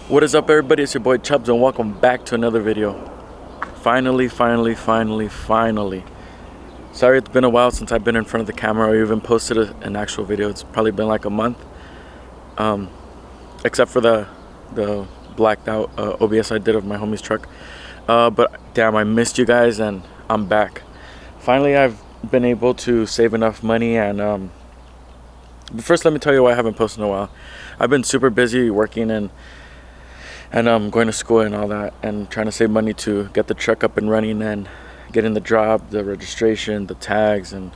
What is up, everybody? It's your boy Chubbs and welcome back to another video. Finally. Sorry it's been a while since I've been in front of the camera or even posted an actual video. It's probably been like a month. Except for the blacked out OBS I did of my homie's truck. But damn, I missed you guys and I'm back. Finally, I've been able to save enough money and but first let me tell you why I haven't posted in a while. I've been super busy working and going to school and all that, and trying to save money to get the truck up and running and getting the job, the registration, the tags and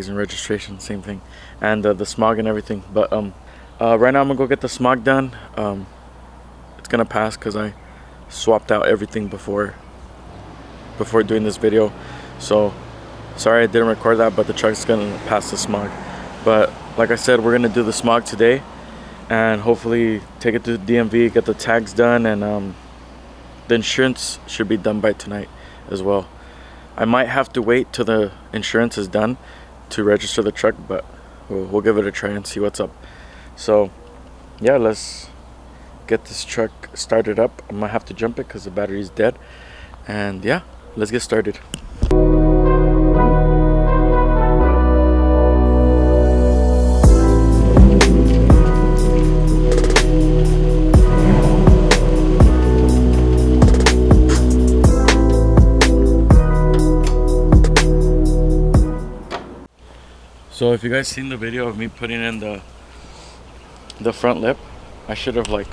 registration, same thing, and the smog and everything. But right now I'm gonna go get the smog done. It's gonna pass because I swapped out everything before doing this video. So sorry I didn't record that, but the truck's gonna pass the smog. But like I said, we're gonna do the smog today and hopefully take it to the DMV, get the tags done, and the insurance should be done by tonight as well. I might have to wait till the insurance is done to register the truck, but we'll give it a try and see what's up. So yeah, let's get this truck started up. I might have to jump it because the battery's dead, and yeah, let's get started. So if you guys seen the video of me putting in the front lip, I should have like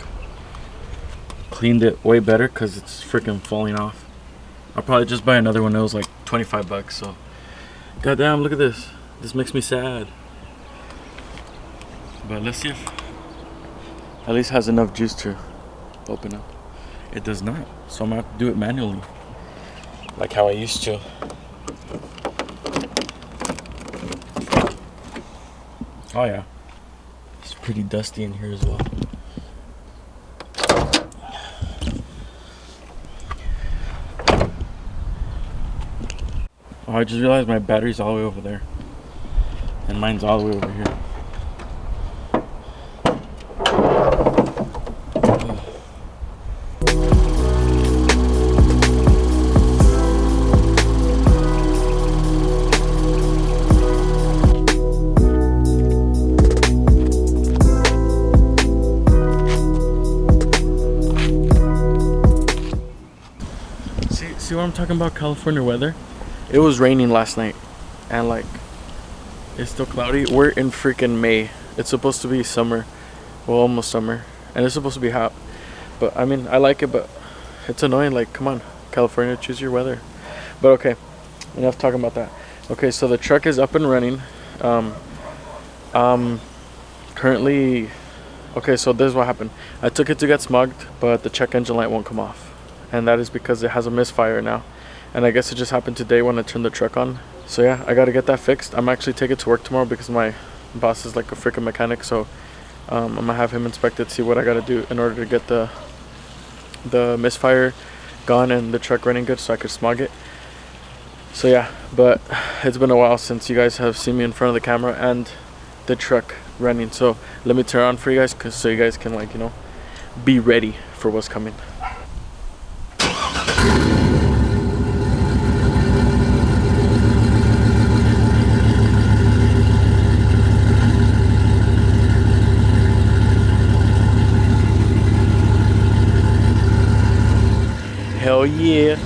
cleaned it way better because it's freaking falling off. I'll probably just buy another one. It was like 25 bucks. So goddamn, look at this. This makes me sad. But let's see if at least has enough juice to open up. It does not, so I'm gonna have to do it manually like how I used to. Oh yeah, it's pretty dusty in here as well. Oh, I just realized my battery's all the way over there and mine's all the way over here. See what I'm talking about, California weather? It was raining last night and like it's still cloudy. We're in freaking May. It's supposed to be summer, well, almost summer, and it's supposed to be hot. But I mean, I like it, but it's annoying. Like, come on, California, choose your weather. But okay, enough talking about that. Okay, so the truck is up and running. Currently, okay, so this is what happened. I took it to get smugged, but the check engine light won't come off. And that is because it has a misfire now, and I guess it just happened today when I turned the truck on. So yeah, I gotta get that fixed. I'm actually taking it to work tomorrow because my boss is like a freaking mechanic. So I'm gonna have him inspect it, see what I gotta do in order to get the misfire gone and the truck running good so I could smog it. So yeah, but it's been a while since you guys have seen me in front of the camera and the truck running. So let me turn on for you guys so you guys can, like, you know, be ready for what's coming. Hell yeah.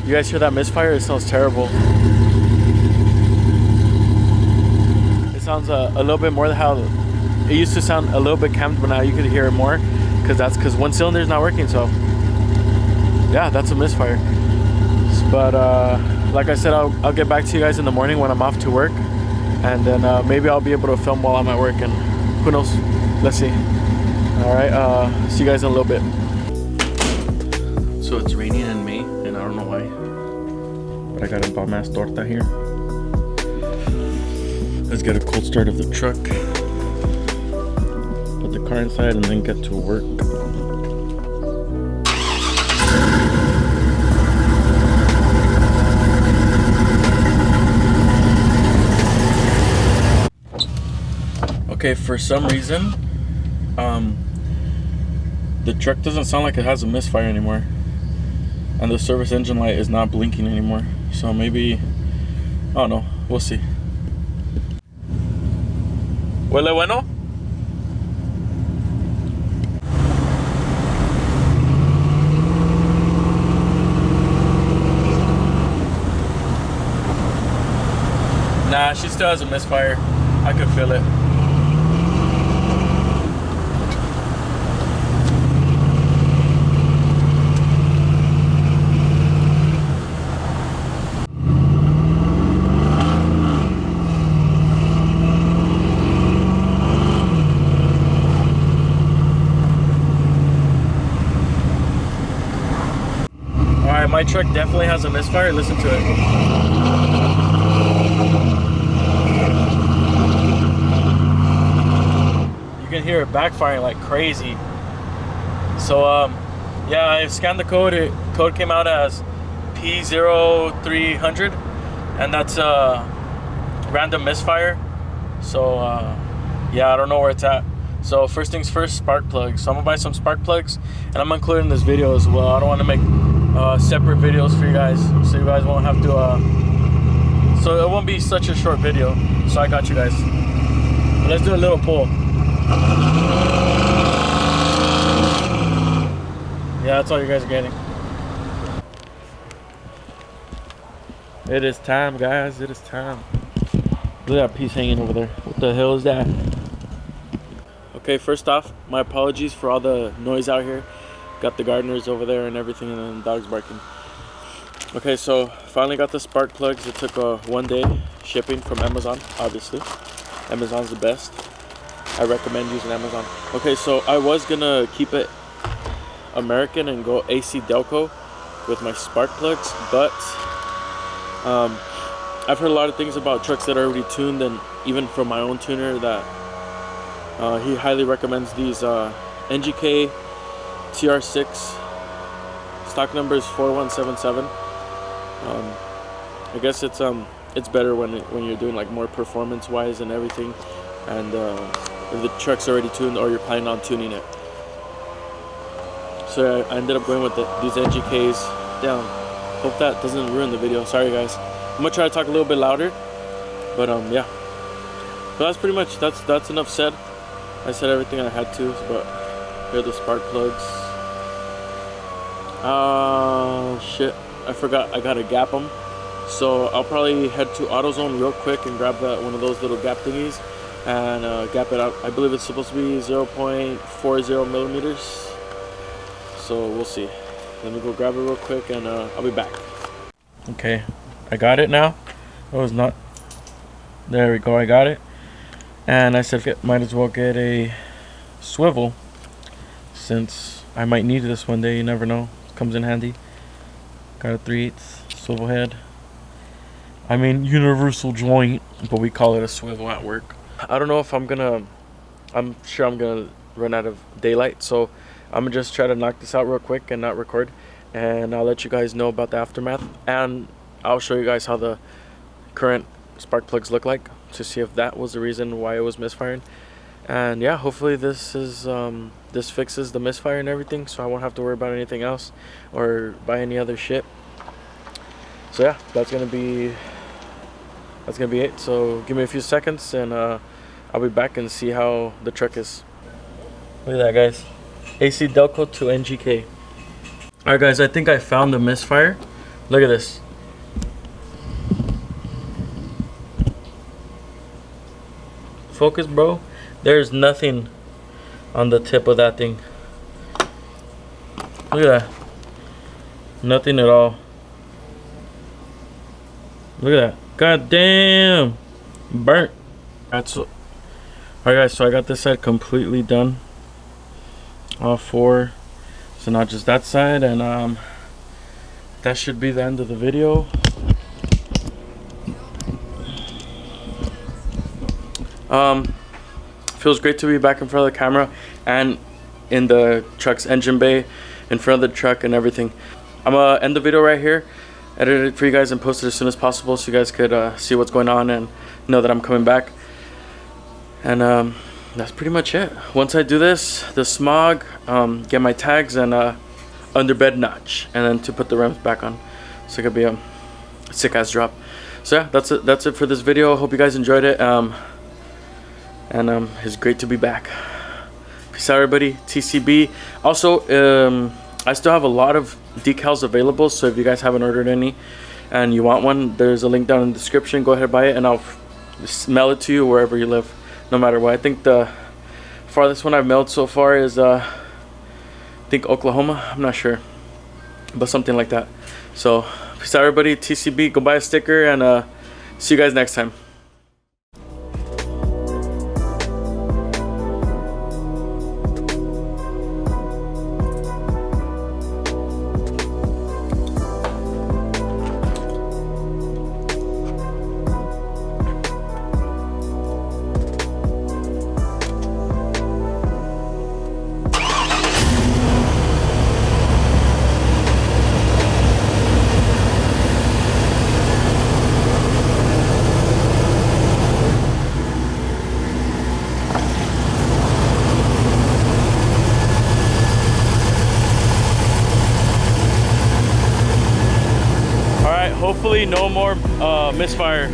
You guys hear that misfire? It sounds terrible. It sounds a little bit more than how it used to sound, a little bit camped, but now you could hear it more because one cylinder is not working. So yeah, that's a misfire. But like I said, I'll get back to you guys in the morning when I'm off to work, and then maybe I'll be able to film while I'm at work, and who knows, let's see. All right, see you guys in a little bit. So it's raining in May, and I don't know why, but I got a bomb ass torta here. Let's get a cold start of the truck, put the car inside, and then get to work. Okay, for some reason The truck doesn't sound like it has a misfire anymore, and the service engine light is not blinking anymore. So maybe, I don't know, we'll see. Huele bueno? Nah, she still has a misfire. I could feel it. Alright, my truck definitely has a misfire. Listen to it. You can hear it backfiring like crazy. So yeah, I scanned the code. Code came out as p0300, and that's a random misfire. So yeah, I don't know where it's at. So first things first, spark plugs. So I'm gonna buy some spark plugs, and I'm including this video as well. I don't want to make separate videos for you guys, so you guys won't have to so it won't be such a short video. So I got you guys. But let's do a little pull. Yeah, that's all you guys are getting. It is time, guys. It is time. Look at that piece hanging over there. What the hell is that? Okay, first off, my apologies for all the noise out here. Got the gardeners over there and everything, and then the dogs barking. Okay, so finally got the spark plugs. It took 1 day shipping from Amazon, obviously. Amazon's the best. I recommend using Amazon. Okay, so I was gonna keep it American and go AC Delco with my spark plugs, but I've heard a lot of things about trucks that are already tuned, and even from my own tuner that he highly recommends these NGK TR6. Stock number is 4177. I guess it's better when you're doing like more performance wise and everything, and if the truck's already tuned or you're planning on tuning it. So I ended up going with these NGKs down. Hope that doesn't ruin the video. Sorry guys. I'm gonna try to talk a little bit louder, but yeah. But that's pretty much that's enough said. I said everything I had to. But here are the spark plugs. Shit, I forgot I gotta gap them. So I'll probably head to AutoZone real quick and grab one of those little gap thingies and gap it out. I believe it's supposed to be 0.40 millimeters. So we'll see. Let me go grab it real quick and I'll be back. Okay, I got it now. It was not. There we go, I got it. And I said might as well get a swivel since I might need this one day. You never know. It comes in handy. Got a 3/8 swivel head. I mean universal joint, but we call it a swivel at work. I don't know if I'm sure I'm gonna run out of daylight, so I'm gonna just try to knock this out real quick and not record, and I'll let you guys know about the aftermath, and I'll show you guys how the current spark plugs look like to see if that was the reason why it was misfiring. And yeah, hopefully this fixes the misfire and everything, so I won't have to worry about anything else or buy any other shit. So yeah, that's gonna be it. So give me a few seconds and I'll be back and see how the truck is. Look at that, guys. AC Delco to NGK. Alright guys, I think I found the misfire. Look at this. Focus, bro. There's nothing on the tip of that thing. Look at that. Nothing at all. Look at that. God damn. Burnt. Alright guys, so I got this side completely done. All four. So not just that side, and that should be the end of the video. Feels great to be back in front of the camera and in the truck's engine bay, in front of the truck and everything. I'm gonna end the video right here, edit it for you guys and post it as soon as possible so you guys could see what's going on and know that I'm coming back. And that's pretty much it. Once I do this, the smog, get my tags and underbed notch, and then to put the rims back on. So it could be a sick ass drop. So yeah, that's it for this video. Hope you guys enjoyed it. It's great to be back. Peace out, everybody. TCB. Also, I still have a lot of decals available, so if you guys haven't ordered any and you want one, there's a link down in the description. Go ahead and buy it, and I'll mail it to you wherever you live, no matter what. I think the farthest one I've mailed so far is I think Oklahoma. I'm not sure, but something like that. So peace out, everybody. TCB. Go buy a sticker, and see you guys next time. Hopefully no more misfire